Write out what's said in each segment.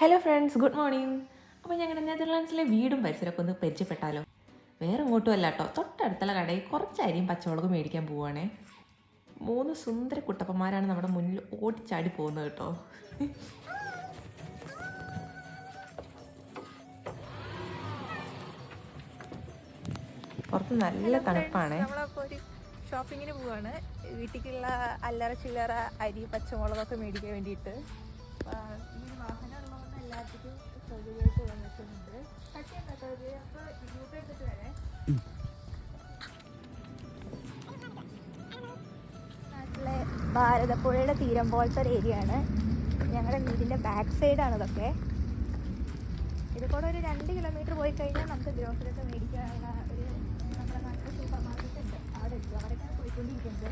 Hello friends, good morning. അപ്പോൾ ഞങ്ങളുടെ നെതർലാൻഡ്സിലെ വീടും പരിസരമൊക്കെ ഒന്ന് പരിചയപ്പെട്ടാലോ? വേറെ ഇങ്ങോട്ടും അല്ല കേട്ടോ, തൊട്ടടുത്തുള്ള കടയിൽ കുറച്ച് അരിയും പച്ചമുളകും മേടിക്കാൻ പോവുകയാണേ. 3 സുന്ദര കുട്ടപ്പന്മാരാണ് നമ്മുടെ മുന്നിൽ ഓടിച്ചാടി പോകുന്നത് കേട്ടോ. പുറത്ത് നല്ല തണുപ്പാണ്. നമ്മളപ്പോൾ ഒരു ഷോപ്പിങ്ങിന് പോവാണ്. വീട്ടിലേക്കുള്ള അല്ലറ ചില്ലറ അരി പച്ചമുളകൊക്കെ മേടിക്കാൻ വേണ്ടിയിട്ട്. ഈ വാഹനം ഉള്ളതുകൊണ്ട് എല്ലാത്തിനും സൗകര്യമായിട്ട് വന്നിട്ടുണ്ട്. അപ്പോൾ ഗ്രൂപ്പ് എടുത്തിട്ട് വരെ നാട്ടിലെ ഭാരതപ്പുഴയുടെ തീരം പോലത്തെ ഒരു ഏരിയ ആണ്. ഞങ്ങളുടെ വീടിൻ്റെ ബാക്ക് സൈഡാണ് ഇതൊക്കെ. ഇത് കൂടെ ഒരു 2 കിലോമീറ്റർ പോയി കഴിഞ്ഞാൽ നമുക്ക് ഗ്രോസറിയൊക്കെ മേടിക്കാനുള്ള ഒരു നമ്മുടെ നാട്ടിലെ സൂപ്പർ മാർക്കറ്റ് ഉണ്ട്. അവിടെ എത്തും. അവിടേക്കാണ് പോയിക്കൊണ്ടിരിക്കുന്നത്.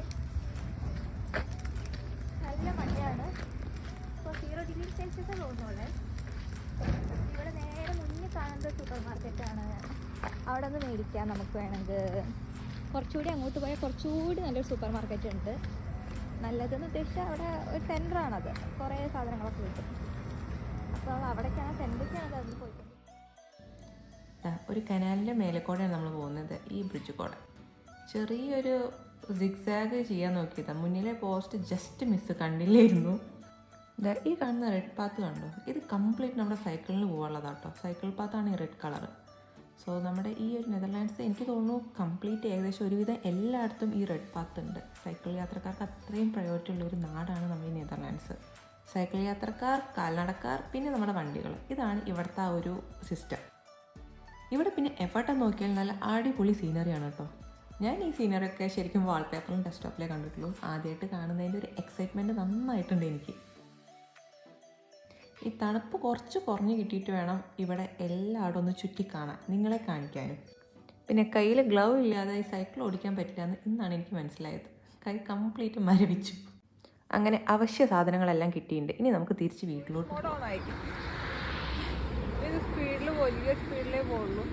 നല്ല മഴയാണ്. ഇപ്പോൾ 0 ഡിഗ്രി സെൽഷ്യസ് തോന്നുന്നുള്ളേ. ഇവിടെ നേരെ മുന്നിൽ കാണുന്ന സൂപ്പർ മാർക്കറ്റാണ്. അവിടെ ഒന്ന് മേടിക്കാം നമുക്ക് വേണമെങ്കിൽ. കുറച്ചുകൂടി അങ്ങോട്ട് പോയാൽ കുറച്ചുകൂടി നല്ലൊരു സൂപ്പർ മാർക്കറ്റ് ഉണ്ട്. നല്ലതെന്ന് ഉദ്ദേശിച്ചാൽ അവിടെ ഒരു സെൻറ്ററാണത്. കുറേ സാധനങ്ങളൊക്കെ കിട്ടും. അപ്പോൾ അവിടേക്കാണ് സെൻറ്ററിലേക്കാണ് അതിൽ പോയിട്ട്. ഒരു കനാലിൻ്റെ മേലെക്കൂടെയാണ് നമ്മൾ പോകുന്നത്. ഈ ബ്രിഡ്ജ് കൂടെ ചെറിയൊരു സിഗ്സാഗ് ചെയ്യാൻ നോക്കിയതാണ്. മുന്നിലെ പോസ്റ്റ് ജസ്റ്റ് മിസ് കണ്ടില്ലായിരുന്നു. ഈ കാണുന്ന റെഡ് പാത്ത് കണ്ടോ? ഇത് കംപ്ലീറ്റ് നമ്മുടെ സൈക്കിളിന് പോകാനുള്ളതാട്ടോ. സൈക്കിൾ പാത്താണ് ഈ റെഡ് കളർ. സോ നമ്മുടെ ഈ ഒരു നെതർലാൻഡ്സ് എനിക്ക് തോന്നുന്നു കംപ്ലീറ്റ് ഏകദേശം ഒരുവിധം എല്ലായിടത്തും ഈ റെഡ് പാത്ത് ഉണ്ട്. സൈക്കിൾ യാത്രക്കാർക്ക് അത്രയും പ്രയോറിറ്റി ഉള്ള ഒരു നാടാണ് നമ്മുടെ ഈ നെതർലാൻഡ്സ്. സൈക്കിൾ യാത്രക്കാർ, കാൽനടക്കാർ, പിന്നെ നമ്മുടെ വണ്ടികൾ. ഇതാണ് ഇവിടുത്തെ ആ ഒരു സിസ്റ്റം. ഇവിടെ പിന്നെ എവിടെ നോക്കിയാലും നല്ല അടിപൊളി സീനറിയാണ് കേട്ടോ. ഞാൻ ഈ സീനറിയൊക്കെ ശരിക്കും വാൾപേപ്പറിലും ഡെസ്ക്ടോപ്പിലേ കണ്ടിട്ടുള്ളൂ. ആദ്യമായിട്ട് കാണുന്നതിൻ്റെ ഒരു എക്സൈറ്റ്മെൻറ്റ് നന്നായിട്ടുണ്ട് എനിക്ക്. ഈ തണുപ്പ് കുറച്ച് കുറഞ്ഞ് കിട്ടിയിട്ട് വേണം ഇവിടെ എല്ലായിടും ഒന്ന് ചുറ്റിക്കാണാൻ, നിങ്ങളെ കാണിക്കാനും. പിന്നെ കയ്യിൽ ഗ്ലൗ ഇല്ലാതെ ഈ സൈക്കിൾ ഓടിക്കാൻ പറ്റില്ല എന്ന് ഇന്നാണ് എനിക്ക് മനസ്സിലായത്. കൈ കംപ്ലീറ്റ് മരവിച്ചു. അങ്ങനെ അവശ്യ സാധനങ്ങളെല്ലാം കിട്ടിയിട്ടുണ്ട്. ഇനി നമുക്ക് തിരിച്ച് വീട്ടിലോട്ട് സ്പീഡിലേ പോകുള്ളൂ.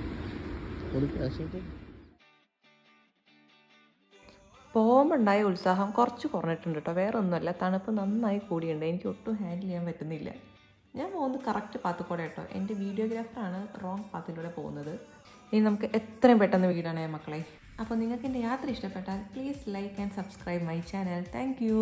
പോകുമ്പോണ്ടായ ഉത്സാഹം കുറച്ച് കുറഞ്ഞിട്ടുണ്ട് കേട്ടോ. വേറെ ഒന്നുമല്ല, തണുപ്പ് നന്നായി കൂടിയുണ്ട്. എനിക്ക് ഒട്ടും ഹാൻഡിൽ ചെയ്യാൻ പറ്റുന്നില്ല. ഞാൻ പോകുന്നത് കറക്റ്റ് പാത്തിൽ കൂടെ കേട്ടോ. എൻ്റെ വീഡിയോഗ്രാഫറാണ് റോങ് പാത്തിലൂടെ പോകുന്നത്. ഇനി നമുക്ക് എത്രയും പെട്ടെന്ന് വീടാണ് മക്കളെ. അപ്പോൾ നിങ്ങൾക്ക് എൻ്റെ യാത്ര ഇഷ്ടപ്പെട്ടാൽ please like and subscribe my channel. Thank you.